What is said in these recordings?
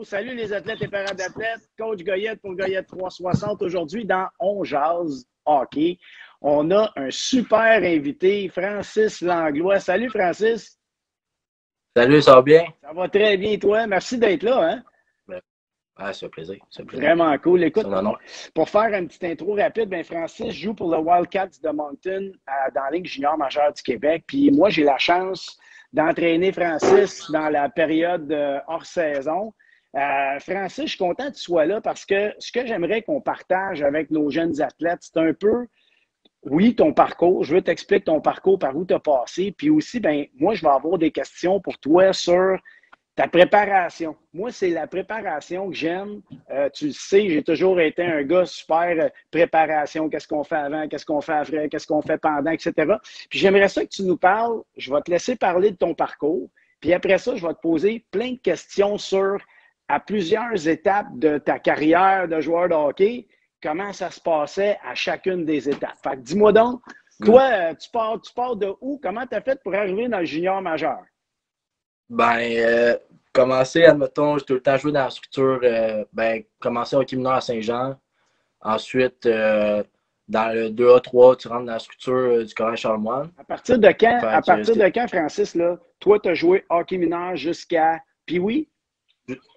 Salut les athlètes et parents d'athlètes, coach Goyette pour Goyette 360. Aujourd'hui, dans On Jase Hockey, on a un super invité, Francis Langlois. Salut Francis. Salut, ça va bien? Ça va très bien, toi. Merci d'être là. Hein? Ah, c'est un plaisir. Vraiment cool. Écoute, C'est un honneur. pour faire une petite intro rapide, ben Francis joue pour le Wildcats de Moncton dans la Ligue junior majeure du Québec. Puis moi, j'ai la chance d'entraîner Francis dans la période hors saison. Francis, je suis content que tu sois là parce que ce que j'aimerais qu'on partage avec nos jeunes athlètes, c'est un peu, oui, ton parcours. Je veux t'expliquer ton parcours, par où tu as passé. Puis aussi, ben, moi, je vais avoir des questions pour toi sur ta préparation. Moi, c'est la préparation que j'aime. Tu le sais, j'ai toujours été un gars super préparation. Qu'est-ce qu'on fait avant, qu'est-ce qu'on fait après, qu'est-ce qu'on fait pendant, etc. Puis j'aimerais ça que tu nous parles. Je vais te laisser parler de ton parcours. Puis après ça, je vais te poser plein de questions sur, à plusieurs étapes de ta carrière de joueur de hockey, comment ça se passait à chacune des étapes. Fait que dis-moi donc, toi, tu pars de où? Comment tu as fait pour arriver dans le junior majeur? Commencer, admettons, j'ai tout le temps joué dans la structure, commencer au hockey mineur à Saint-Jean. Ensuite, dans le 2A3, tu rentres dans la structure du Collège Charlemagne. À partir de quand, Francis, là, toi, tu as joué hockey mineur jusqu'à Pee-Wee?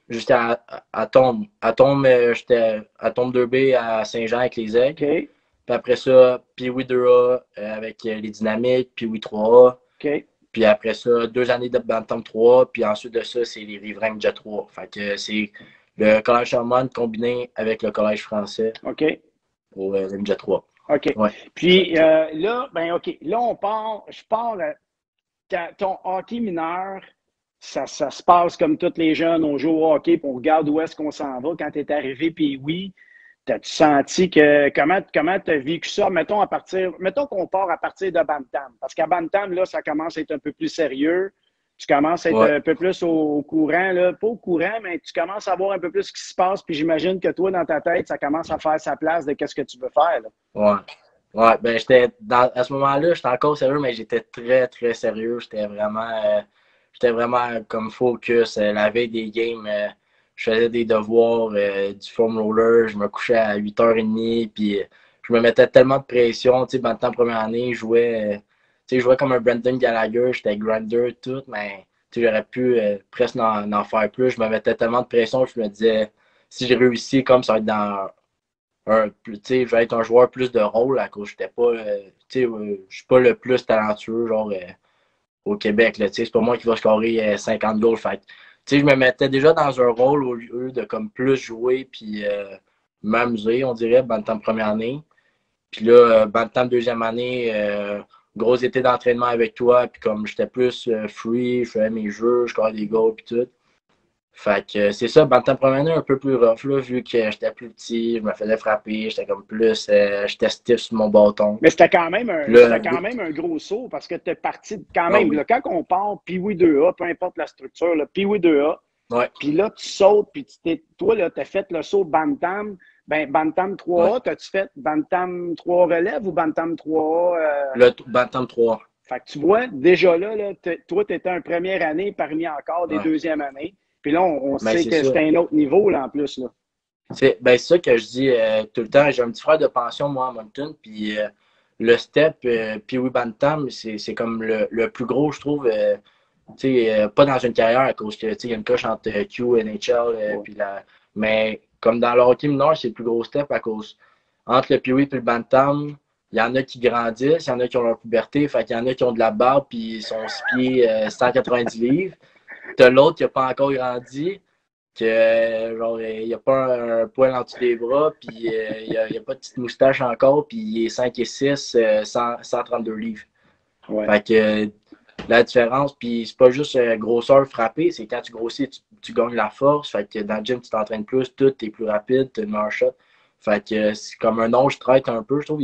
Jusqu'à à Tombe. À Tombe, j'étais à Tombe 2B à Saint-Jean avec les Aigles. OK. Puis après ça, Pee-Wee 2A avec les Dynamiques, Pee-Wee 3A. OK. Puis après ça, 2 années de Bantam 3. Puis ensuite de ça, c'est les Riverains Jet 3. Fait que c'est le Collège Charlemagne combiné avec le Collège français OK. au Jet 3. OK. Ouais. Puis là, ben OK. Là, je pars ton hockey mineur. Ça se passe comme tous les jeunes, on joue au hockey, puis on regarde où est-ce qu'on s'en va. Quand tu es arrivé, puis oui, t'as-tu senti que. Comment tu as vécu ça? Mettons qu'on part à partir de Bantam. Parce qu'à Bantam, là, ça commence à être un peu plus sérieux. Tu commences à être un peu plus au courant, là. Pas au courant, mais tu commences à voir un peu plus ce qui se passe. Puis j'imagine que toi, dans ta tête, ça commence à faire sa place de qu'est-ce que tu veux faire, là. Ouais. Ouais, ben à ce moment-là, j'étais encore sérieux, mais j'étais très, très sérieux. J'étais vraiment comme focus. La veille des games, je faisais des devoirs, du foam roller, je me couchais à 8h30, puis je me mettais tellement de pression. Tu sais, dans la première année, je jouais comme un Brendan Gallagher, j'étais grinder, tout, mais tu sais, j'aurais pu presque en faire plus. Je me mettais tellement de pression, je me disais, si j'ai réussi, comme ça va être dans je vais être un joueur plus de rôle à cause j'étais pas je suis pas le plus talentueux genre au Québec là, c'est pas moi qui va scorer 50 goals. Fait je me mettais déjà dans un rôle au lieu de comme plus jouer puis m'amuser, on dirait, Bantam première année. Puis là, Bantam deuxième année, gros été d'entraînement avec toi, puis comme j'étais plus free, je faisais mes jeux, je scorais des goals puis tout. Fait que c'est ça, Bantam première année un peu plus rough, là, vu que j'étais plus petit, je me faisais frapper, j'étais comme plus, j'étais stiff sur mon bâton. Mais c'était quand même un gros saut parce que tu es parti quand même. Oui. Là, quand on part, Pee-Wee 2A, peu importe la structure, Pee-Wee 2A, Ouais. puis là, tu sautes, puis toi, tu as fait le saut Bantam. Ben, Bantam 3A, Ouais. t'as-tu fait Bantam 3 relève ou Bantam 3A? Le Bantam 3. Fait que tu vois, déjà là toi, tu étais en première année parmi encore des deuxièmes années. Puis là, on sait que c'était un autre niveau, là, en plus, là. C'est ça que je dis tout le temps. J'ai un petit frère de pension, moi, à Moncton, puis le step, puis oui, Bantam, c'est comme le plus gros, je trouve. Pas dans une carrière, à cause que il y a une coche entre Q, NHL, puis mais comme dans le hockey mineur, c'est le plus gros step à cause entre le Pee-Wee et le Bantam, il y en a qui grandissent, il y en a qui ont leur puberté, fait qu'il y en a qui ont de la barbe puis ils sont 6 pieds, 190 livres. T'as l'autre qui n'a pas encore grandi, que genre il a pas un poil en dessous des bras, puis il a pas de petite moustache encore, puis il est 5 et 6, 132 livres. Ouais. Fait que la différence, puis c'est pas juste grosseur frappée, c'est quand tu grossis, tu gagnes la force. Fait que dans le gym, tu t'entraînes plus, tout, t'es plus rapide, t'as une meilleure shot. Fait que c'est comme un onge traite un peu, je trouve.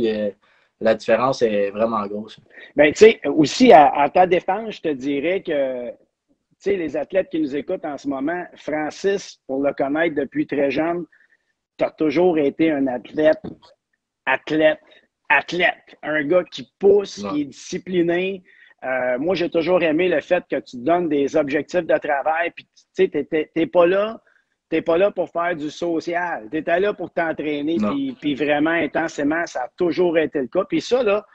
La différence est vraiment grosse. Ben, tu sais, aussi, à ta défense, je te dirais que, tu sais, les athlètes qui nous écoutent en ce moment, Francis, pour le connaître depuis très jeune, tu as toujours été un athlète. Un gars qui pousse, qui est discipliné. Moi, j'ai toujours aimé le fait que tu te donnes des objectifs de travail, puis tu sais, t'es pas là Tu n'es pas là pour faire du social. Tu étais là pour t'entraîner, puis vraiment intensément, ça a toujours été le cas. Puis ça, là,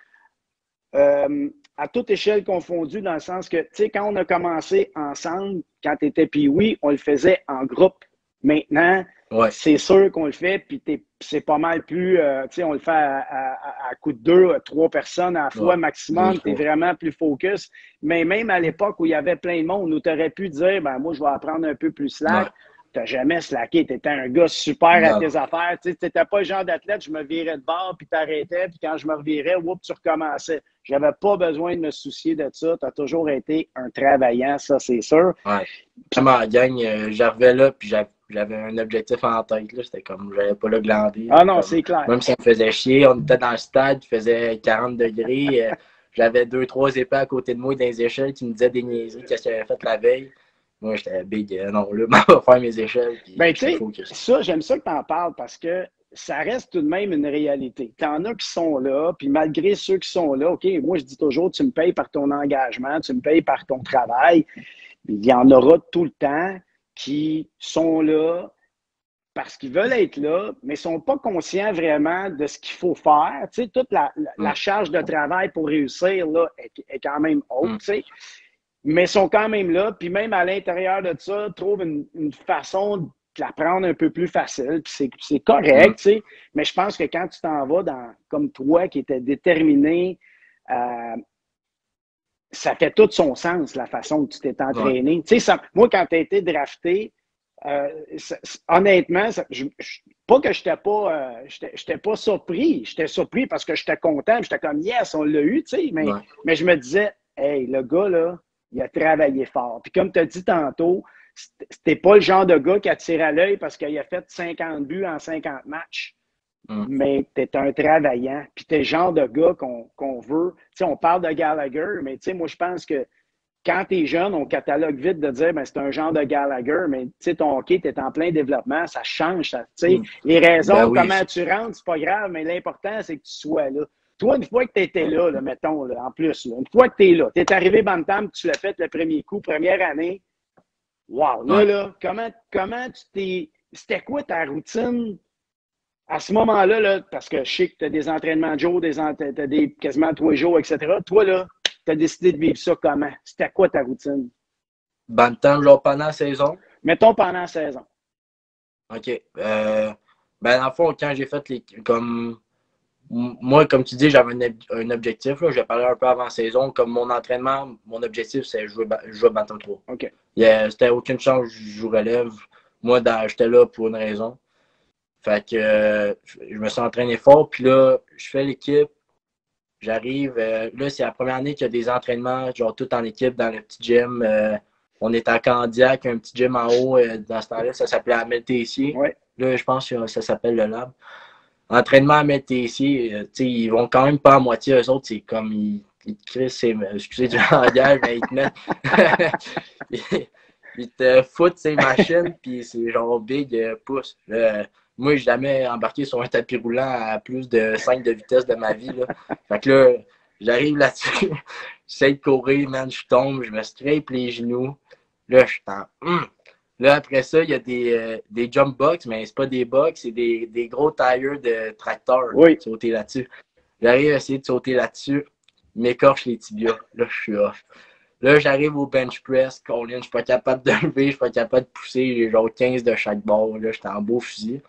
à toute échelle confondue, dans le sens que, tu sais, quand on a commencé ensemble, quand tu étais pee-wee, on le faisait en groupe. Maintenant, c'est sûr qu'on le fait, puis c'est pas mal plus, tu sais, on le fait à coup de 2, 3 personnes à la fois maximum, tu es vraiment plus focus. Mais même à l'époque où il y avait plein de monde, où tu aurais pu dire, ben moi, je vais apprendre un peu plus slack. Tu n'as jamais slacké, tu étais un gars super à tes affaires. Tu n'étais pas le genre d'athlète, je me virais de bord, puis t'arrêtais, puis quand je me revirais, tu recommençais. J'avais pas besoin de me soucier de ça. Tu as toujours été un travaillant, ça, c'est sûr. Ouais. Vraiment, en gang, j'arrivais là, puis j'avais un objectif en tête. C'était comme, je n'avais pas le glandé. Ah non, comme, c'est clair. Même si ça me faisait chier, on était dans le stade, il faisait 40 degrés. J'avais 2-3 épées à côté de moi dans les échelles qui me disaient des niaiseries, qu'est-ce que j'avais fait la veille. Moi, j'étais big, non, là, on va faire mes échelles. Ben, tu sais, ça, j'aime ça que tu en parles parce que ça reste tout de même une réalité. Tu en as qui sont là, puis malgré ceux qui sont là, OK, moi, je dis toujours, tu me payes par ton engagement, tu me payes par ton travail. Il y en aura tout le temps qui sont là parce qu'ils veulent être là, mais ne sont pas conscients vraiment de ce qu'il faut faire. Tu sais, toute la charge de travail pour réussir là, est quand même haute, tu sais. Mais ils sont quand même là, puis même à l'intérieur de ça, trouvent une façon de la prendre un peu plus facile, puis c'est correct, tu sais. Mais je pense que quand tu t'en vas comme toi, qui étais déterminé, ça fait tout son sens, la façon que tu t'es entraîné. Tu sais, moi, quand tu as été drafté, honnêtement, pas que j'étais pas surpris. J'étais surpris parce que j'étais content, j'étais comme, yes, on l'a eu, tu sais. Mais je me disais, hey, le gars, là, il a travaillé fort. Puis comme tu as dit tantôt, c'était pas le genre de gars qui attire à l'œil parce qu'il a fait 50 buts en 50 matchs. Mais tu es un travaillant. Puis tu es le genre de gars qu'on veut. Tu sais, on parle de Gallagher, mais tu sais, moi, je pense que quand tu es jeune, on catalogue vite de dire ben, c'est un genre de Gallagher, mais tu sais, ton hockey, tu es en plein développement, ça change. Ça, les raisons, comment tu rentres, c'est pas grave, mais l'important, c'est que tu sois là. Toi, une fois que tu étais là, mettons, là, en plus, là, une fois que tu es là, tu es arrivé Bantam, tu l'as fait le premier coup, première année. Wow! Là, comment tu t'es. C'était quoi ta routine à ce moment-là, là, parce que je sais que tu as des entraînements de jour, t'as des quasiment 3 jours, etc. Toi, là, tu as décidé de vivre ça comment? C'était quoi ta routine? Bantam, genre pendant la saison? Mettons pendant la saison. OK. Ben, dans le fond, quand j'ai fait comme. Moi, comme tu dis, j'avais un objectif. Là. Je vais parler un peu avant la saison. Comme mon entraînement, mon objectif, c'est jouer Bantam 3. OK. C'était aucune chance que je joue relève. Moi, j'étais là pour une raison. Fait que je me suis entraîné fort. Puis là, je fais l'équipe. J'arrive. Là, c'est la première année qu'il y a des entraînements, genre tout en équipe dans le petit gym. On est à Candiac, un petit gym en haut. Dans ce temps-là, ça s'appelait Amel Tessier. Ouais. Là, je pense que ça s'appelle le Lab. Entraînement à mettre ici, ils vont quand même pas à moitié, eux autres, c'est comme ils crissent, excusez du langage, mais ils te mettent. ils te foutent ces machines, puis c'est genre big pouce. Moi, j'ai jamais embarqué sur un tapis roulant à plus de 5 de vitesse de ma vie. Là. Fait que là, j'arrive là-dessus, j'essaie de courir, man, je tombe, je me scrape les genoux. Là, je suis en. Là, après ça, il y a des jump box, mais c'est pas des box, c'est des gros tires de tracteur. Oui. Sauter là-dessus. J'arrive à essayer de sauter là-dessus, m'écorche les tibias. Là, je suis off. Là, j'arrive au bench press, Colin, je suis pas capable de lever, je suis pas capable de pousser, j'ai genre 15 de chaque bord. Là, j'étais en beau fusil.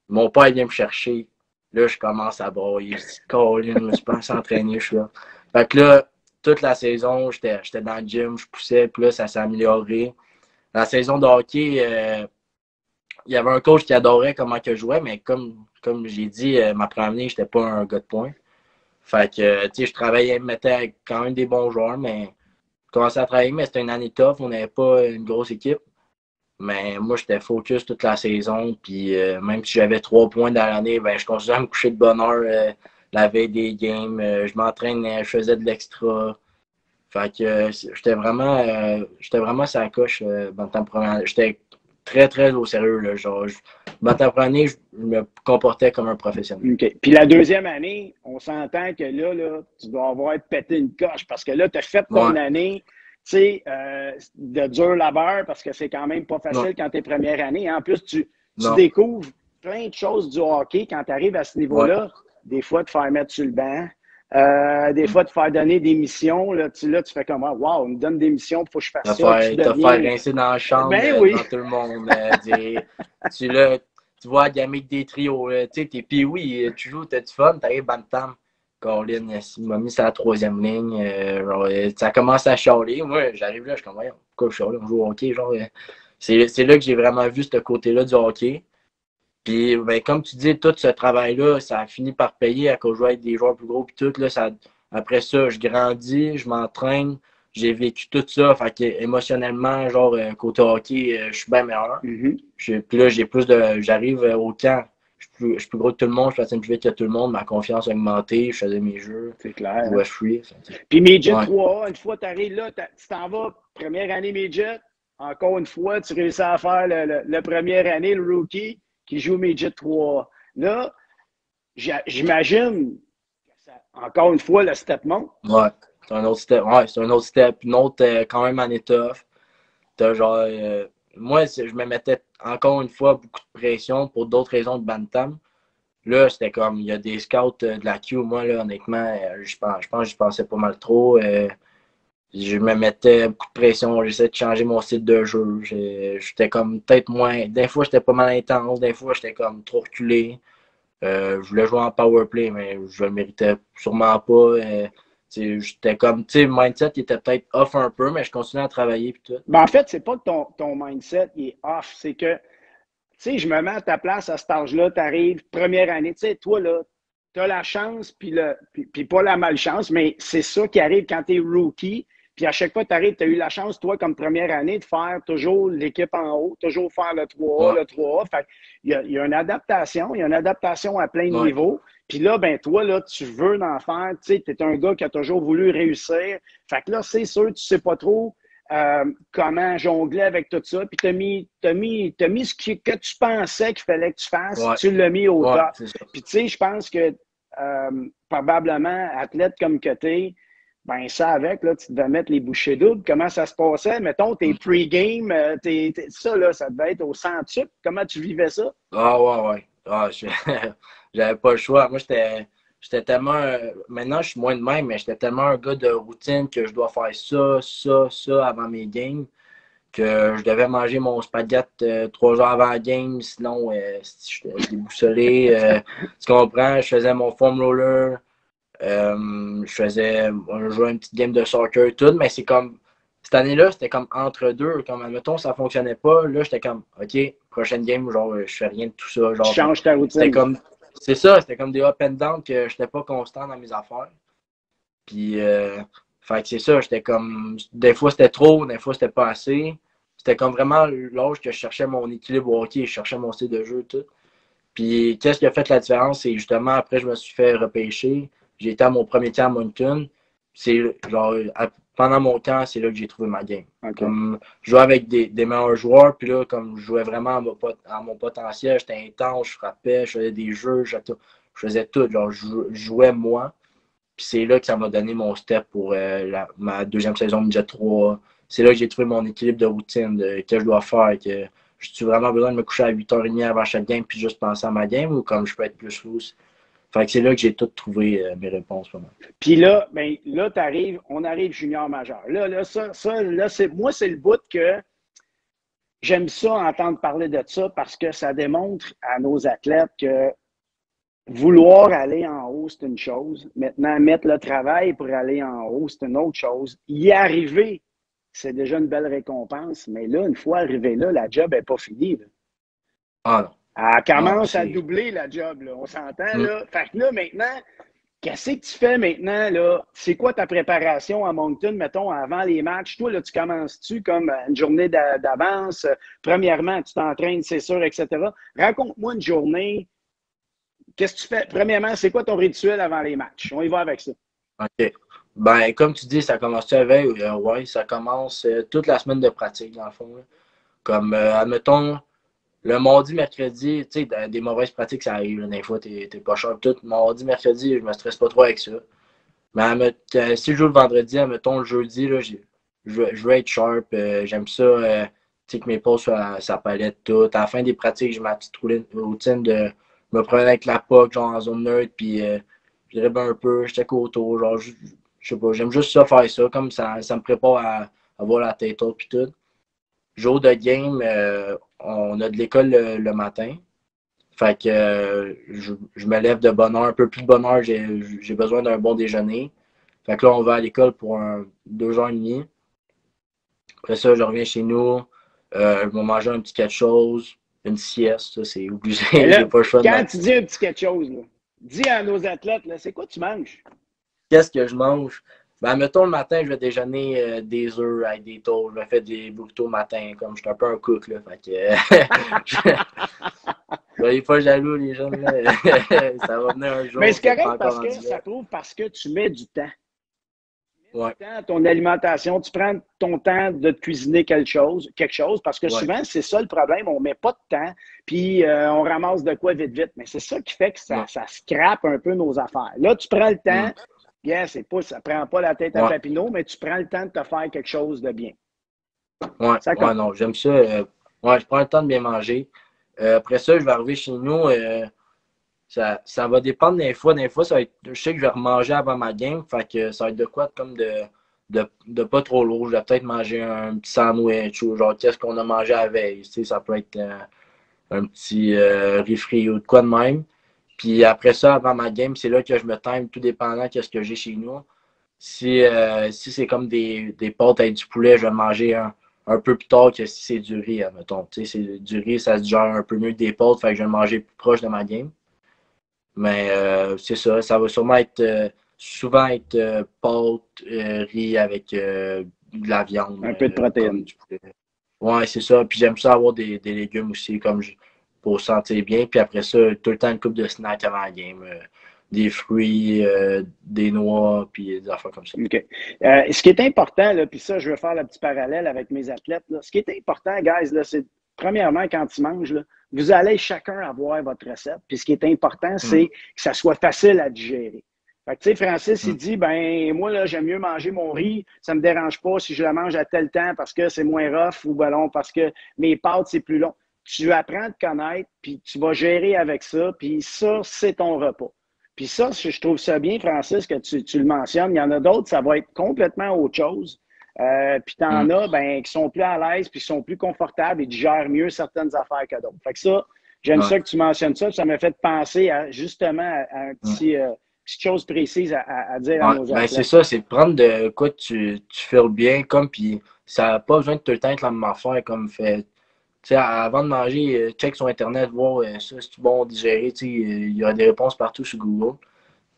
Mon père vient me chercher. Là, je commence à brailler. Je dis, Colin, je me suis pas s'entraîner, je suis là. Fait que là, toute la saison, j'étais dans le gym, je poussais, puis là, ça s'est amélioré. La saison de hockey, il y avait un coach qui adorait comment que je jouais, mais comme j'ai dit, ma première année, j'étais pas un gars de poing. Fait que, tu sais, je travaillais, je mettais avec quand même des bons joueurs, mais je commençais à travailler, mais c'était une année tough, on n'avait pas une grosse équipe. Mais moi, j'étais focus toute la saison, puis même si j'avais 3 points dans l'année, ben, je continuais à me coucher de bonne heure la veille des games. Je m'entraînais, je faisais de l'extra. Fait que j'étais vraiment sur la coche dans ta première année. J'étais très, très au sérieux. Là. Genre, dans ta première année, je me comportais comme un professionnel. OK. Puis la deuxième année, on s'entend que là, tu dois avoir pété une coche parce que là, tu as fait ton année. de dur labeur parce que c'est quand même pas facile quand tu es première année. En plus, tu découvres plein de choses du hockey quand tu arrives à ce niveau-là. Ouais. Des fois, te faire mettre sur le banc. Des fois, te faire donner des missions. Là, tu fais comme, wow, on me donne des missions, il faut que je fasse ça. Te faire rincer dans la chambre devant tout le monde. Tu vois, Gamic des trios. Tu sais, t'es pee-wee, tu joues, t'as du fun, t'arrives Bantam. Colin, il m'a mis sur la 3e ligne. Ça commence à chialer. Moi, j'arrive là, je suis comme, voyons, pourquoi je chiale? On joue au hockey. C'est là que j'ai vraiment vu ce côté-là du hockey. Puis, ben, comme tu dis, tout ce travail-là, ça a fini par payer à cause de jouer avec des joueurs plus gros. Puis tout, là, après ça, je grandis, je m'entraîne, j'ai vécu tout ça. Fait que émotionnellement, côté hockey, je suis bien meilleur. Mm-hmm. Puis là, j'arrive au camp. Je suis plus gros que tout le monde, je faisais plus vite que tout le monde, ma confiance a augmenté, je faisais mes jeux. C'est clair. Je jouais free. Puis Midget 3A, une fois tu arrives là, tu t'en vas, première année Midget, encore une fois, tu réussis à faire la première année, le rookie qui joue Midget 3A. Là, j'imagine, encore une fois, le step monte. Ouais, c'est un autre step. Ouais, c'est un autre step. Une autre quand même année tough. T'as moi, je me mettais encore une fois beaucoup de pression pour d'autres raisons de Bantam. Là, c'était comme, il y a des scouts de la Q. Moi, là, honnêtement, je pense que j'y pensais pas mal trop. Je me mettais beaucoup de pression. J'essayais de changer mon style de jeu. J'étais comme peut-être moins. Des fois, j'étais pas mal intense. Des fois, j'étais comme trop reculé. Je voulais jouer en power play, mais je le méritais sûrement pas. J'étais comme, tu sais, le mindset il était peut-être off un peu, mais je continuais à travailler puis tout. Ben, en fait, c'est pas que ton mindset il est off, c'est que, tu sais, je me mets à ta place à cet âge-là, tu arrives, première année, tu sais, toi, là, tu as la chance, puis pas la malchance, mais c'est ça qui arrive quand tu es rookie. Puis à chaque fois que tu arrives, tu as eu la chance, toi, comme première année, de faire toujours l'équipe en haut, toujours faire le 3A, le 3A. Fait il y a une adaptation, il y a une adaptation à plein de niveaux. Puis là, ben toi, là, tu veux en faire, tu sais, tu es un gars qui a toujours voulu réussir. Fait que là, c'est sûr, tu sais pas trop comment jongler avec tout ça. Puis t'as mis ce que tu pensais qu'il fallait que tu fasses, tu l'as mis au top. Puis tu sais, je pense que probablement, athlète comme que t'es, ben ça avec, là, tu devais mettre les bouchées doubles. Comment ça se passait? Mettons, tes pre-game, ça, là, ça devait être au centuple. Comment tu vivais ça? Ah, ouais. Ah, j'avais pas le choix. Moi, j'étais tellement... maintenant, je suis moins de même, mais j'étais tellement un gars de routine que je dois faire ça avant mes games, que je devais manger mon spaghetti 3 heures avant la game, sinon, j'étais déboussolé. Tu comprends? Je faisais mon foam roller. On jouait une petite game de soccer et tout, mais c'est comme, cette année-là, c'était comme entre deux, comme, admettons, ça fonctionnait pas, là, j'étais comme, OK, prochaine game, je fais rien de tout ça, tu changes ta routine. C'était comme des up and down que j'étais pas constant dans mes affaires, puis, fait que c'est ça, j'étais comme, des fois c'était trop, des fois c'était pas assez, c'était comme vraiment l'âge que je cherchais mon équilibre au hockey, je cherchais mon style de jeu, tout, puis qu'est-ce qui a fait la différence, c'est justement, après, je me suis fait repêcher. J'ai été à mon premier camp à Moncton. C'est pendant mon camp, c'est là que j'ai trouvé ma game. Okay. Comme, je jouais avec des meilleurs joueurs, puis là, comme je jouais vraiment à mon potentiel, j'étais intense, je frappais, je faisais des jeux, je faisais tout. Je jouais moi. Puis c'est là que ça m'a donné mon step pour ma deuxième saison Midget 3. C'est là que j'ai trouvé mon équilibre de routine, que je dois faire, que j'ai vraiment besoin de me coucher à 8h30 avant chaque game, puis juste penser à ma game, ou comme je peux être plus loose. Fait que c'est là que j'ai tout trouvé mes réponses. Puis là, on arrive junior majeur. Là, moi, c'est le bout que j'aime ça, entendre parler de ça, parce que ça démontre à nos athlètes que vouloir aller en haut, c'est une chose. Maintenant, mettre le travail pour aller en haut, c'est une autre chose. Y arriver, c'est déjà une belle récompense. Mais là, une fois arrivé là, la job n'est pas finie. Là. Ah non. Elle commence à doubler la job, là. On s'entend, là. Fait que là, maintenant, qu'est-ce que tu fais maintenant, là? C'est quoi ta préparation à Moncton, mettons, avant les matchs? Toi, là, tu commences-tu comme une journée d'avance? Premièrement, tu t'entraînes, c'est sûr, etc. Raconte-moi une journée. Qu'est-ce que tu fais? Premièrement, c'est quoi ton rituel avant les matchs? On y va avec ça. OK. Ben, comme tu dis, ça commence-tu à veille? Oui, ça commence toute la semaine de pratique, dans le fond. Là. Comme, admettons, le mardi, mercredi, tu sais, des mauvaises pratiques, ça arrive. Là, des fois, t'es pas cher tout. Mardi, mercredi, je me stresse pas trop avec ça. Mais si je joue le vendredi, admettons, le jeudi, là, je je veux être sharp. J'aime ça, tu sais, que mes pauses soient ça palette tout. À la fin des pratiques, j'ai ma petite routine de me promener avec la puck, genre en zone neutre, puis je dribble un peu, je check autour, genre, je sais pas, j'aime juste ça, faire ça, comme ça me prépare à avoir la tête haute, puis tout. Jour de game, on a de l'école le matin. Fait que je me lève de bonne heure, un peu plus de bonne heure, j'ai besoin d'un bon déjeuner. Fait que là, on va à l'école pour 2h30. Après ça, je reviens chez nous. Je vais manger un petit quelque chose, une sieste, ça, c'est obligé. Là, J'ai pas le choix de quand manger. tu dis un petit quelque chose, là, dis à nos athlètes, là, c'est quoi tu manges? Qu'est-ce que je mange? Ben, mettons, le matin, je vais déjeuner des œufs avec des toasts. Je vais faire des burritos le matin, comme je suis un peu un cook, là. Fait que, soyez pas jaloux, les jeunes, là. Ça va venir un jour, Mais c'est c'est pas correct encore parce que rendu ça là. prouve parce que tu mets du temps. Ouais, Ton alimentation, tu prends ton temps de te cuisiner quelque chose, parce que ouais, souvent, c'est ça le problème, on ne met pas de temps, puis on ramasse de quoi vite, vite. Mais c'est ça qui fait que ouais. ça scrape un peu nos affaires. Là, tu prends le temps, Hmm. bien, c'est pas, ça ne prend pas la tête à Ouais, Papineau, mais tu prends le temps de te faire quelque chose de bien. ouais, Ça ouais, compte. non, j'aime ça. Ouais, je prends le temps de bien manger. Après ça, je vais arriver chez nous. Ça va dépendre des fois. Des fois, ça va être, je sais que je vais remanger avant ma game. Fait que ça va être de quoi comme de pas trop lourd. Je vais peut-être manger un petit sandwich ou genre qu'est-ce qu'on a mangé la veille. Tu sais, ça peut être un petit riz frit ou de quoi de même. Puis après ça, avant ma game, c'est là que je me time, tout dépendant de ce que j'ai chez nous. Si c'est comme des pâtes avec du poulet, je vais manger un peu plus tard que si c'est du riz, admettons. Tu sais, c'est du riz, ça se digère un peu mieux que des pâtes, fait que je vais le manger plus proche de ma game. Mais c'est ça, ça va sûrement être souvent être pâtes, riz avec de la viande, Un peu de comme protéines. du poulet. Ouais, c'est ça. Puis j'aime ça avoir des légumes aussi, pour sentir bien. Puis après ça, tout le temps une coupe de snacks avant la game. Des fruits, des noix, puis des affaires comme ça. OK. Ce qui est important, là, puis ça, je vais faire le petit parallèle avec mes athlètes. Là. Ce qui est important, guys, là, c'est premièrement, quand ils mangent, là, vous allez chacun avoir votre recette. Puis ce qui est important, Mm, c'est que ça soit facile à digérer. Fait que, tu sais, Francis, il mm, dit, ben, moi, là, j'aime mieux manger mon riz. Ça me dérange pas si je le mange à tel temps parce que c'est moins rough ou ben non, parce que mes pâtes, c'est plus long. Tu apprends à te connaître, puis tu vas gérer avec ça, puis ça, c'est ton repas. Puis ça, je trouve ça bien, Francis, que tu le mentionnes. Il y en a d'autres, ça va être complètement autre chose. Puis tu en mm. as ben, qui sont plus à l'aise, puis qui sont plus confortables et qui gèrent mieux certaines affaires que d'autres. Fait que ça, j'aime Ouais, ça que tu mentionnes ça. Ça m'a fait penser à, justement à un mm. petite chose précise à dire à Ouais, nos ben c'est athlètes. ça, c'est de prendre de quoi tu fais bien, comme, puis ça n'a pas besoin de tout le temps être la même affaire, comme fait. Tu sais, avant de manger, check sur Internet, voir ça, c'est bon digérer, tu sais, il y a des réponses partout sur Google.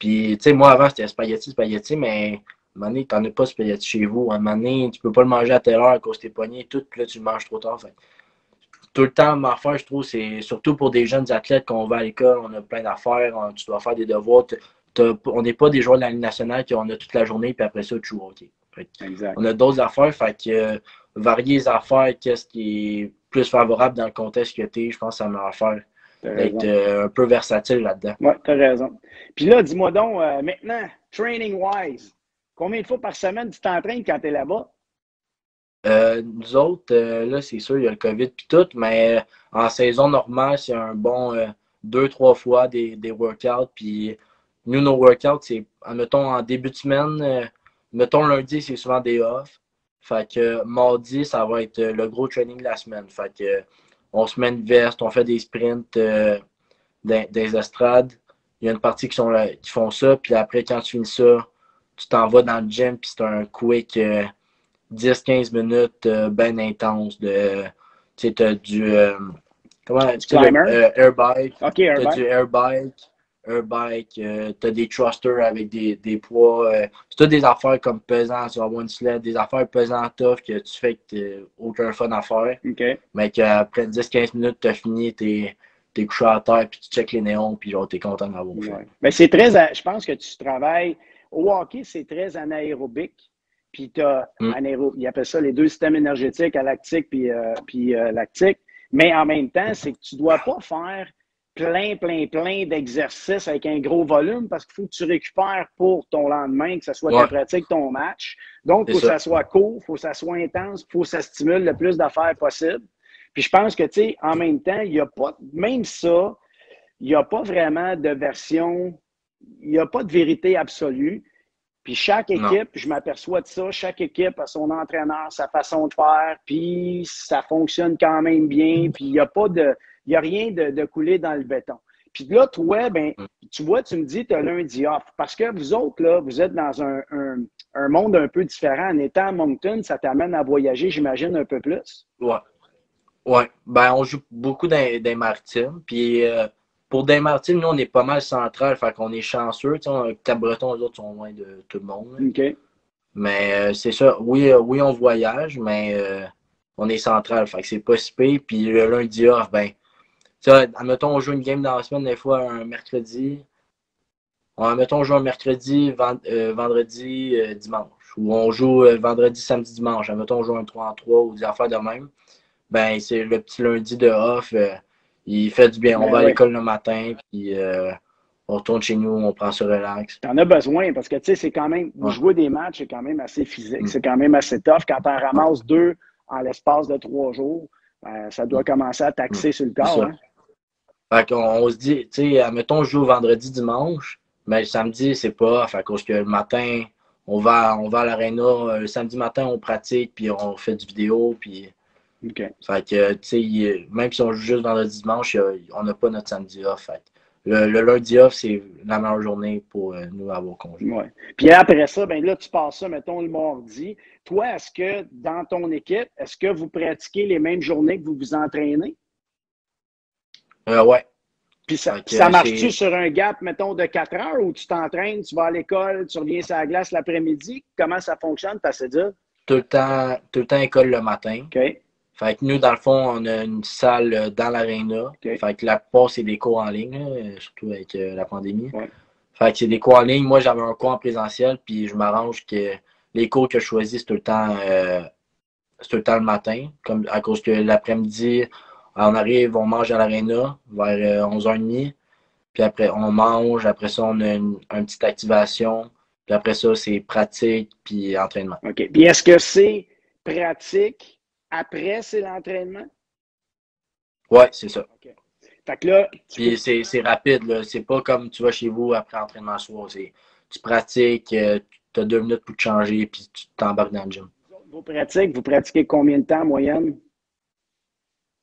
Puis, tu sais, moi, avant, c'était spaghetti, mais à un moment donné, t'en as pas de spaghetti chez vous. À un moment donné, tu peux pas le manger à telle heure à cause de tes poignets, tout, puis là, tu le manges trop tard. Fait. Tout le temps, ma affaire, je trouve, c'est surtout pour des jeunes athlètes qu'on va à l'école, on a plein d'affaires, tu dois faire des devoirs. On n'est pas des joueurs de la Ligue nationale qui on a toute la journée, puis après ça, tu joues au hockey. Fait que Exact. on a d'autres affaires, fait que varier les affaires, qu'est-ce qui est plus favorable dans le contexte que tu es, je pense que ça m'a affaire Tu as d'être raison. un peu versatile là-dedans. Oui, tu as raison. Puis là, dis-moi donc, maintenant, training-wise, combien de fois par semaine tu t'entraînes quand tu es là-bas? Nous autres, là, c'est sûr, il y a le COVID puis tout, mais en saison normale, c'est un bon 2, 3 fois des workouts. Puis nous, nos workouts, c'est, admettons, en début de semaine, mettons lundi, c'est souvent des off. Fait que mardi, ça va être le gros training de la semaine. Fait que on se met une veste, on fait des sprints des estrades. Il y a une partie qui font ça, puis après, quand tu finis ça, tu t'en vas dans le gym, puis c'est un quick 10-15 minutes bien intense de tu sais t'as du comment tu Du sais le climber? air bike, OK, t'as Herbert. du air bike, t'as des thrusters avec des poids, c'est tout des affaires comme pesant sur one sled, des affaires pesantes tough que tu fais que t'as aucun fun à faire, OK. mais qu'après 10-15 minutes t'as fini, t'es couché à terre puis tu checkes les néons puis genre t'es content d'avoir fait. Ouais. Mais c'est très, je pense que tu travailles, au hockey, c'est très anaérobique. Puis tu as, Mm. ils appellent ça les deux systèmes énergétiques, lactique puis lactique. Mais en même temps, c'est que tu ne dois pas faire plein d'exercices avec un gros volume parce qu'il faut que tu récupères pour ton lendemain, que ce soit ta Ouais, pratique, ton match. Donc, il c'est faut que ça. ça soit court, il faut que ça soit intense, il faut que ça stimule le plus d'affaires possible. Puis je pense que, tu sais, en même temps, il n'y a pas, même ça, il n'y a pas vraiment de version, il n'y a pas de vérité absolue. Puis chaque Non. équipe, je m'aperçois de ça, chaque équipe a son entraîneur, sa façon de faire, puis ça fonctionne quand même bien, puis il n'y a pas de, il y a rien de coulé dans le béton. Puis là, toi, ben, tu vois, tu me dis, tu as lundi off. Parce que vous autres, là, vous êtes dans un monde un peu différent. En étant à Moncton, ça t'amène à voyager, j'imagine, un peu plus. Ouais. Ouais. Ben, on joue beaucoup dans Maritimes. Puis pour des Maritimes, nous, on est pas mal central. Fait qu'on est chanceux. Tu sais, Cap-Breton, les autres sont loin de tout le monde, là. OK. Mais c'est ça. Oui, oui, on voyage, mais on est central. Fait que c'est pas si pire. Puis le lundi off, ben, tu sais, admettons, on joue une game dans la semaine, des fois, un mercredi. Admettons, on joue un mercredi, vendredi, dimanche. Ou on joue vendredi, samedi, dimanche. Admettons, on joue un 3 en 3 ou des affaires de même. Ben, c'est le petit lundi de off. Il fait du bien. On Ben va à oui. l'école le matin, puis on retourne chez nous, on prend ce relax. Tu en as besoin parce que, tu sais, c'est quand même, Ouais. jouer des matchs, c'est quand même assez physique. Mm. C'est quand même assez tough. Quand tu en Ouais. ramasses deux en l'espace de 3 jours, ben, ça doit Mm. commencer à Mm. taxer sur le C'est corps, ça. hein? Fait qu'on se dit, tu sais, admettons, on joue vendredi, dimanche, mais le samedi, c'est pas. Fait cause que le matin, on va à l'aréna. Le samedi matin, on pratique, puis on fait du vidéo, puis. OK. Fait que, tu sais, même si on joue juste vendredi, dimanche, on n'a pas notre samedi off. Fait que le lundi off, c'est la meilleure journée pour nous avoir congé. Ouais. Puis après ça, ben là, tu passes ça, mettons, le mardi. Toi, est-ce que dans ton équipe, est-ce que vous pratiquez les mêmes journées que vous vous entraînez? Ouais. Puis ça, Fait puis ça que marche-tu c'est sur un gap, mettons, de 4 heures où tu t'entraînes, tu vas à l'école, tu reviens sur la glace l'après-midi? Comment ça fonctionne, ta cédule? tout le temps école le matin. OK. Fait que nous, dans le fond, on a une salle dans l'aréna. OK. Fait que la plupart, c'est des cours en ligne, là, surtout avec la pandémie. Ouais. Fait que c'est des cours en ligne. Moi, j'avais un cours en présentiel, puis je m'arrange que les cours que je choisis, c'est tout le temps le matin. Comme, à cause que l'après-midi, on arrive, on mange à l'aréna vers 11h30. Puis après, on mange. Après ça, on a une petite activation. Puis après ça, c'est pratique, puis entraînement. OK. Puis est-ce que c'est pratique après, c'est l'entraînement? Ouais, c'est ça. OK. Fait que là, tu peux. Puis c'est rapide, là. C'est pas comme tu vas chez vous après entraînement soir. Tu pratiques, tu as 2 minutes pour te changer, puis tu t'embarques dans le gym. Vous pratiquez combien de temps en moyenne?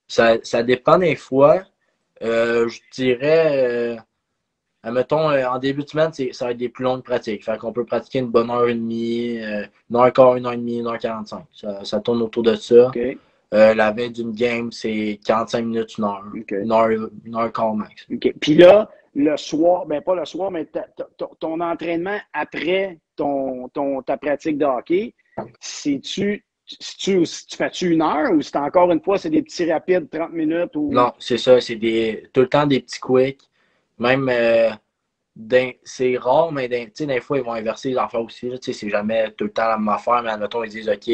Ça dépend des fois. Je dirais, admettons, en début de semaine, ça va être des plus longues pratiques. Fait qu'on peut pratiquer une bonne heure et demie, 1 heure et quart, 1 heure et demie, 1 heure 45. Ça tourne autour de ça. OK. La veille d'une game, c'est 45 minutes, 1 heure. OK. 1 heure et quart max. OK. Puis là, le soir, ben pas le soir, mais ton entraînement après ta pratique de hockey, tu fais-tu 1 heure ou c'est encore une fois, c'est des petits rapides 30 minutes ou. Non, c'est ça. C'est tout le temps des petits quicks. Même, c'est rare, mais des fois, ils vont inverser les affaires aussi. C'est jamais tout le temps la même affaire, mais admettons, ils disent, OK,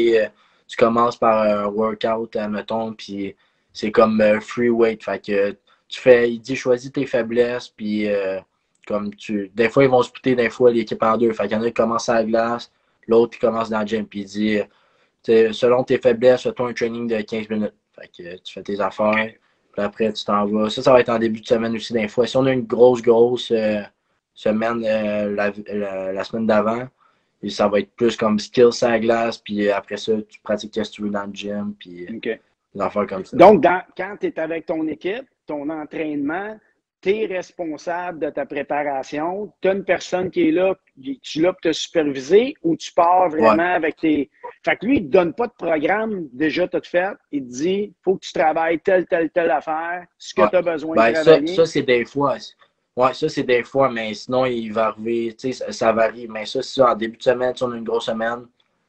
tu commences par un workout, admettons, puis c'est comme free weight. Fait que il dit, choisis tes faiblesses, puis des fois, ils vont splitter, des fois, l'équipe en deux. Fait qu'il y en a qui commencent à la glace, l'autre qui commence dans le gym, puis il dit, selon tes faiblesses, fais-toi un training de 15 minutes. Fait que tu fais tes affaires, puis après, tu t'en vas. Ça va être en début de semaine aussi, des fois. Si on a une grosse semaine, la semaine d'avant, et ça va être plus comme skills à la glace, puis après ça, tu pratiques ce que tu veux dans le gym, puis OK. des affaires comme ça. Donc, quand tu es avec ton équipe, ton entraînement, tu es responsable de ta préparation. Tu as une personne qui est là, tu es là pour te superviser ou tu pars vraiment Ouais. avec tes. Fait que lui, il ne te donne pas de programme déjà tout fait. Il te dit, il faut que tu travailles telle affaire, ce que Ouais. tu as besoin Ben, de travailler. ça c'est des fois. Ouais, ça, c'est des fois, mais sinon, il va arriver, tu sais, ça varie. Mais ça, en début de semaine, si on a une grosse semaine,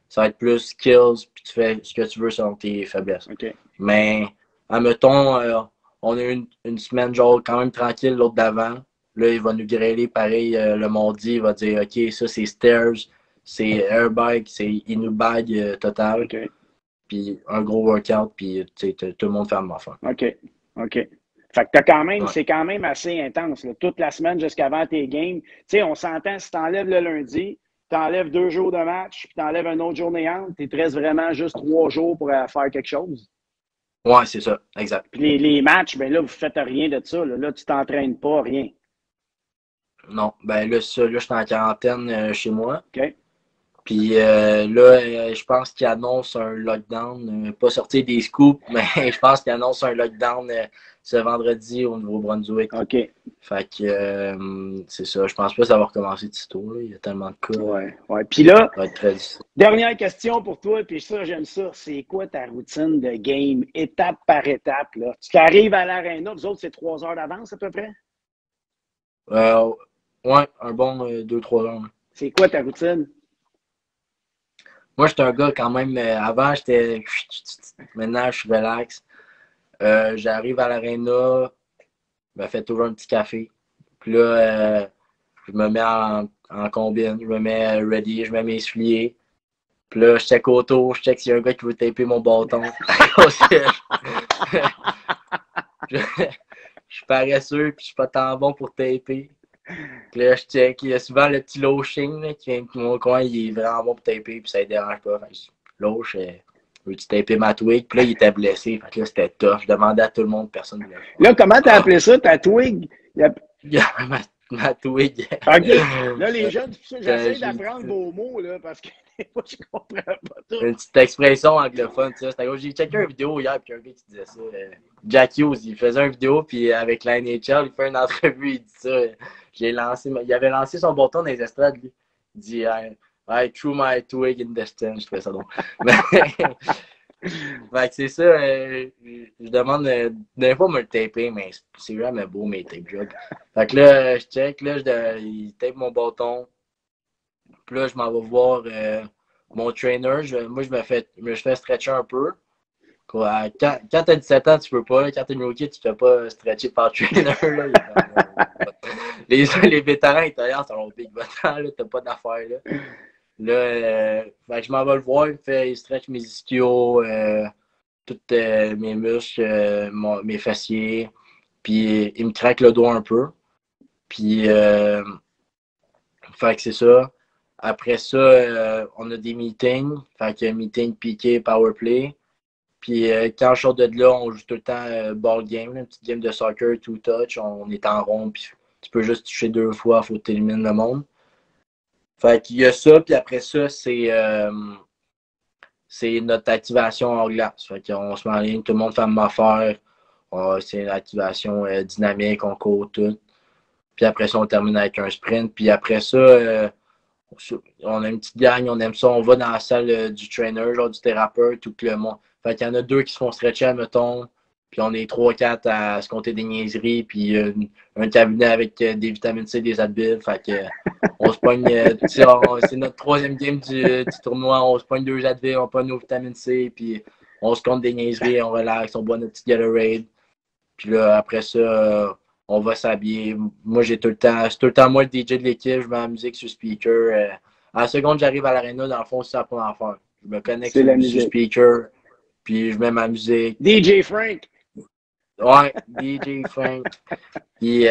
ça va être plus skills, puis tu fais ce que tu veux selon tes faiblesses. OK. Mais, admettons, on a une semaine, genre, quand même tranquille, l'autre d'avant. Là, il va nous grêler, pareil, le mardi, il va dire, OK, ça, c'est stairs, c'est airbike, c'est Inubag total. OK. Puis un gros workout, puis, tu sais, tout le monde fait la même affaire. OK. OK. Fait que t'as quand même, Ouais. c'est quand même assez intense, là, toute la semaine jusqu'avant tes games. Tu sais, on s'entend, si t'enlèves le lundi, t'enlèves 2 jours de match, puis t'enlèves une autre journée entre, il te reste vraiment juste 3 jours pour faire quelque chose. Ouais, c'est ça, exact. Puis les matchs, ben là, vous faites rien de ça. Là, tu t'entraînes pas, rien. Non, ben là, ça, là, je suis en quarantaine chez moi. OK? Puis là, je pense qu'ils annoncent un lockdown, pas sortir des scoops, mais je pense qu'ils annoncent un lockdown ce vendredi au Nouveau-Brunswick. OK. Fait que c'est ça. Je pense pas que ça va recommencer de sitôt. Là. Il y a tellement de cas. Ouais, ouais. Puis là, Ça va être très difficile. dernière question pour toi, puis ça, j'aime ça. C'est quoi ta routine de game, étape par étape, là? Tu arrives à l'aréna, vous autres, c'est 3 heures d'avance à peu près? Euh, ouais, un bon 2-3 heures. C'est quoi ta routine? Moi, j'étais un gars quand même. Avant, j'étais. Maintenant, je suis relax. J'arrive à l'aréna, je me fais toujours un petit café. Puis là, je me mets en combine, je me mets ready, je mets mes souliers. Puis là, je check autour, je check s'il y a un gars qui veut taper mon bâton. je suis paresseux, puis je suis pas tant bon pour taper. Puis là, je check. Il y a souvent le petit Loching là, qui vient de mon coin, il est vraiment bon pour taper, puis ça ne dérange pas. Loch, veux-tu taper ma twig? Puis là, il était blessé. Fait que là, c'était tough. Je demandais à tout le monde, personne ne voulait faire. Là, comment t'as appelé ça, ta twig? ma twig. OK. Là, les jeunes, j'essaie d'apprendre vos mots, là, parce que moi, je comprends pas tout. Une petite expression anglophone, ça. J'ai checké une vidéo hier, puis un gars qui disait ça. Jack Hughes, il faisait une vidéo, puis avec la NHL, il fait une entrevue, il dit ça. Il avait lancé son bâton dans les estrades, lui. Il dit I threw my twig in the stand. Je trouvais ça drôle. Fait que c'est ça, je demande des fois me le taper, mais c'est jamais beau mes tape jobs. Fait que là, je check, là, il tape mon bâton. Puis là, je m'en vais voir mon trainer. Moi, je me fais stretcher un peu. Quoi, quand t'as 17 ans, tu peux pas. Quand t'es une rookie, tu te fais pas stretcher par le trainer. Là, les vétérans intérieurs sont au big button, là, t'as pas d'affaires là. Là, fait que je m'en vais le voir, il stretch mes ischios, tous mes muscles, mes fessiers, puis il me craque le dos un peu. Puis, fait que c'est ça. Après ça, on a des meetings, fait que meeting piqué, powerplay. Puis quand je sors de là, on joue tout le temps ball game, une petite game de soccer, two touch, on est en rond, puis tu peux juste toucher 2 fois, il faut que tu élimines le monde. Fait qu'il y a ça, puis après ça, c'est notre activation en glace. Fait qu'on se met en ligne, tout le monde fait la même affaire. C'est une activation dynamique, on court tout. Puis après ça, on termine avec un sprint. Puis après ça, on a une petite gang, on aime ça. On va dans la salle du trainer, genre du thérapeute, tout le monde. Fait qu'il y en a 2 qui se font stretcher, admettons. Puis on est 3-4 à se compter des niaiseries. Puis un cabinet avec des vitamines C, des Advil. Fait que on se pogne, c'est notre 3e game du tournoi. On se pogne 2 Advil, on pogne nos vitamines C. Puis on se compte des niaiseries, on relaxe, on boit notre petite Gatorade. Puis là, après ça, on va s'habiller. Moi, c'est tout le temps moi le DJ de l'équipe, je mets la musique sur speaker. À la seconde, j'arrive à l'aréna, dans le fond, c'est la première affaire. Je me connecte sur speaker, puis je mets ma musique. DJ Frank! Ouais, DJ Frank. Puis,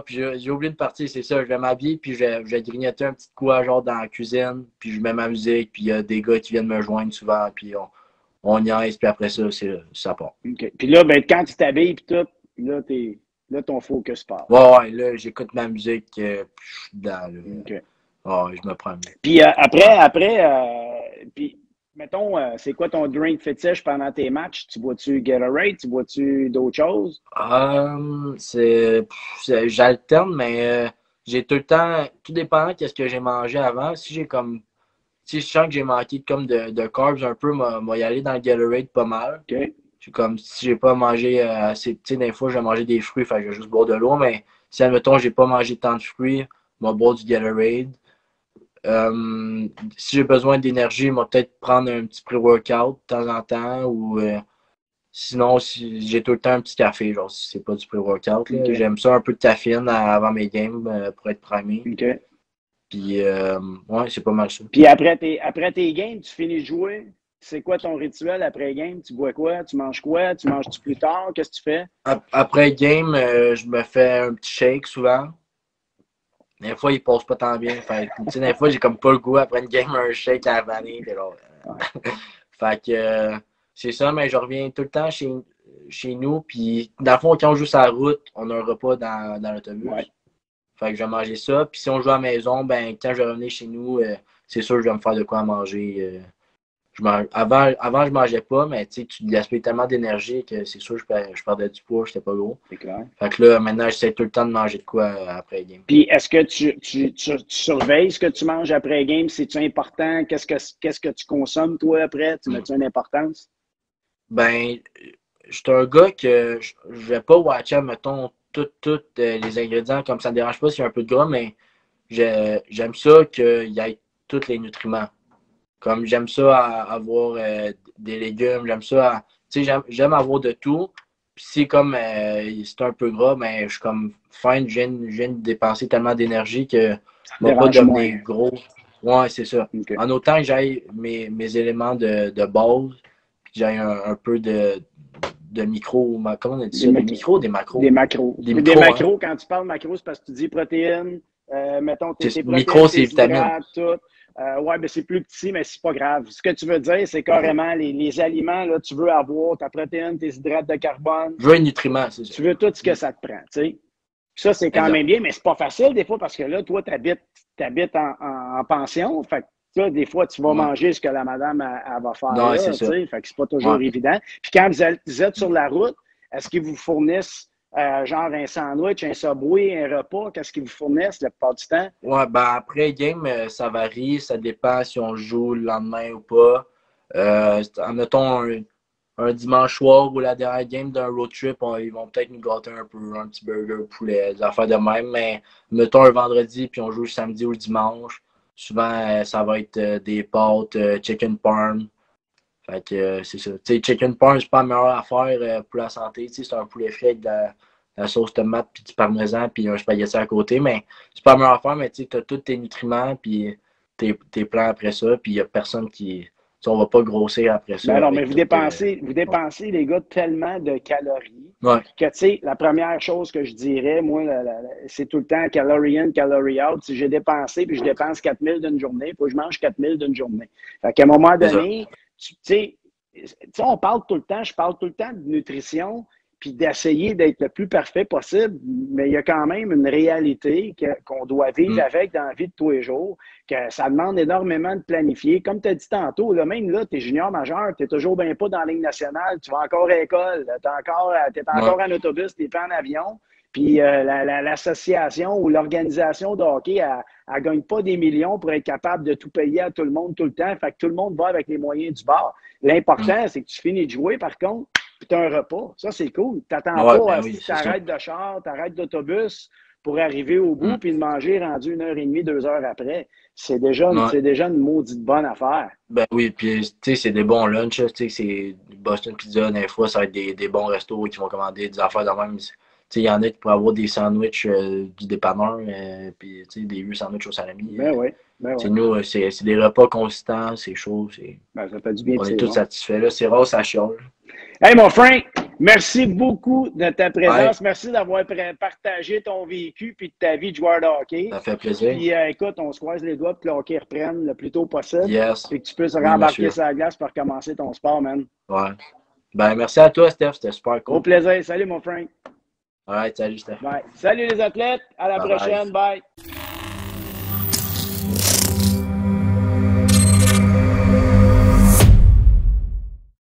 puis j'ai oublié de partir, c'est ça. Je vais m'habiller, puis je vais grignoter un petit coup genre dans la cuisine, puis je mets ma musique, puis il y a des gars qui viennent me joindre souvent, puis on niaise, puis après ça, ça part. OK. Puis là, ben, quand tu t'habilles, puis tout, là, ton focus part. Ouais, là, j'écoute ma musique, puis je suis dedans, là. OK. Ouais, je me prends. Puis puis mettons, c'est quoi ton drink fétiche pendant tes matchs? Tu bois-tu Gatorade? Tu bois-tu d'autres choses? J'alterne, mais j'ai tout le temps, tout dépendant de ce que j'ai mangé avant. Si je sens que j'ai manqué comme de carbs un peu, moi y aller dans le Gatorade pas mal. OK. Comme si j'ai pas mangé assez, tu sais, des fois, je vais manger des fruits, fait que je vais juste boire de l'eau, mais si, admettons, j'ai pas mangé tant de fruits, je vais boire du Gatorade. Si j'ai besoin d'énergie, je vais peut-être prendre un petit pré-workout de temps en temps, ou sinon, si j'ai tout le temps un petit café, genre, si c'est pas du pré-workout. Okay. J'aime ça, un peu de caféine avant mes games pour être primé. OK. Puis, ouais, c'est pas mal ça. Puis après tes games, tu finis de jouer, c'est quoi ton rituel après game? Tu bois quoi? Tu manges quoi? Tu manges-tu plus tard? Qu'est-ce que tu fais? Après game, je me fais un petit shake souvent. Des fois, il passe pas tant bien. Fait que, des fois, j'ai comme pas le goût après une game, un shake à la vanille. Fait que c'est ça, mais je reviens tout le temps chez nous. Puis, dans le fond, quand on joue sur la route, on a un repas dans l'autobus. Ouais. Fait que je vais manger ça. Puis, si on joue à la maison, ben, quand je vais revenir chez nous, c'est sûr que je vais me faire de quoi à manger. Avant, je mangeais pas, mais tu gaspilles tellement d'énergie que c'est sûr que je perdais du poids, j'étais pas gros. C'est clair. Fait que là, maintenant, j'essaie tout le temps de manger de quoi après game. Puis, est-ce que tu surveilles ce que tu manges après game? C'est-tu important? Qu'est-ce que tu consommes, toi, après? Tu mets-tu une importance? Ben, je suis un gars que je vais pas watcher, mettons, tous les ingrédients, comme ça me dérange pas s'il y a un peu de gras, mais j'aime ça qu'il y ait tous les nutriments. Comme j'aime ça avoir des légumes, j'aime ça, tu sais, j'aime avoir de tout. Puis si comme c'est un peu gras, ben je suis comme fine, je viens de dépenser tellement d'énergie que je ne vais pas devenir gros. Ouais, c'est ça. Okay. En autant que j'aille mes éléments de base, puis que j'aille un peu de micro, comment on a dit ça? Des micros, des macros? Des macros. Des macros, hein? Quand tu parles macros, c'est parce que tu dis protéines, mettons tes protéines, micros, c'est vitamines. Tout. Ouais, ben c'est plus petit, mais c'est pas grave. Ce que tu veux dire, c'est carrément les aliments, là, tu veux avoir ta protéine, tes hydrates de carbone. Je veux les nutriments, c'est ça. Tu veux tout ce que ça te prend, tu sais. Ça, c'est quand même bien, mais c'est pas facile des fois parce que là, toi, tu habites en pension. Fait que là, des fois, tu vas manger ce que la madame elle va faire. Non, là, c'est ça. Fait que c'est pas toujours évident. Puis quand vous êtes sur la route, est-ce qu'ils vous fournissent genre un sandwich, un Subway, un repas? Qu'est-ce qu'ils vous fournissent la plupart du temps? Ouais, ben après game, ça varie. Ça dépend si on joue le lendemain ou pas. Mettons un dimanche soir ou la dernière game d'un road trip, ils vont peut-être nous gâter un peu, un petit burger, poulet, des affaires de même. Mais mettons un vendredi, puis on joue le samedi ou le dimanche. Souvent, ça va être des pâtes, chicken parm. Fait que c'est ça. Tu sais, chicken parm, c'est pas la meilleure affaire pour la santé. C'est un poulet frais avec de la sauce tomate, puis du parmesan, puis un spaghetti à côté. Mais c'est pas la meilleure affaire, mais tu as tous tes nutriments, puis tes plans après ça, puis il n'y a personne qui. On va pas grossir après ça. Ben non, mais vous dépensez, les gars, tellement de calories que, tu sais, la première chose que je dirais, moi, c'est tout le temps calorie in, calorie out. Si j'ai dépensé, puis je dépense 4000 d'une journée, il faut que je mange 4000 d'une journée. Fait qu'à un moment donné, tu sais, on parle tout le temps, je parle tout le temps de nutrition, puis d'essayer d'être le plus parfait possible, mais il y a quand même une réalité qu'on doit vivre avec dans la vie de tous les jours, que ça demande énormément de planifier. Comme tu as dit tantôt, là, même là, tu es junior majeur, tu n'es toujours bien pas dans la Ligue nationale, tu vas encore à l'école, tu es encore en autobus, tu n'es pas en avion, puis l'association ou l'organisation de hockey, elle gagne pas des millions pour être capable de tout payer à tout le monde tout le temps, fait que tout le monde va avec les moyens du bord. L'important, c'est que tu finis de jouer, par contre, puis tu as un repas. Ça, c'est cool. Tu n'attends pas si tu arrêtes de char, tu arrêtes d'autobus pour arriver au bout puis de manger rendu 1h30, 2 heures après. C'est déjà une maudite bonne affaire. Ben oui, puis tu sais, c'est des bons lunchs. Tu sais, c'est Boston Pizza, des fois, ça va être des bons restos qui vont commander des affaires de même. Tu sais, il y en a qui pourraient avoir des sandwichs du dépanneur, puis tu sais, des vieux sandwichs au salami. Ben oui. Nous, c'est des repas consistants, c'est chaud. Ben, ça fait du bien. On est tous satisfaits. Là. C'est rare, ça chiale. Hey, mon Frank, merci beaucoup de ta présence. Merci d'avoir partagé ton vécu puis de ta vie de joueur de hockey. Ça fait plaisir. Puis, écoute, on se croise les doigts pour que le hockey reprenne le plus tôt possible. Yes. Puis que tu puisses rembarquer sur la glace pour commencer ton sport, man. Ouais. Ben, merci à toi, Steph. C'était super cool. Au plaisir. Salut, mon Frank. Alright, salut, Steph. Bye. Salut, les athlètes. À la prochaine. Bye.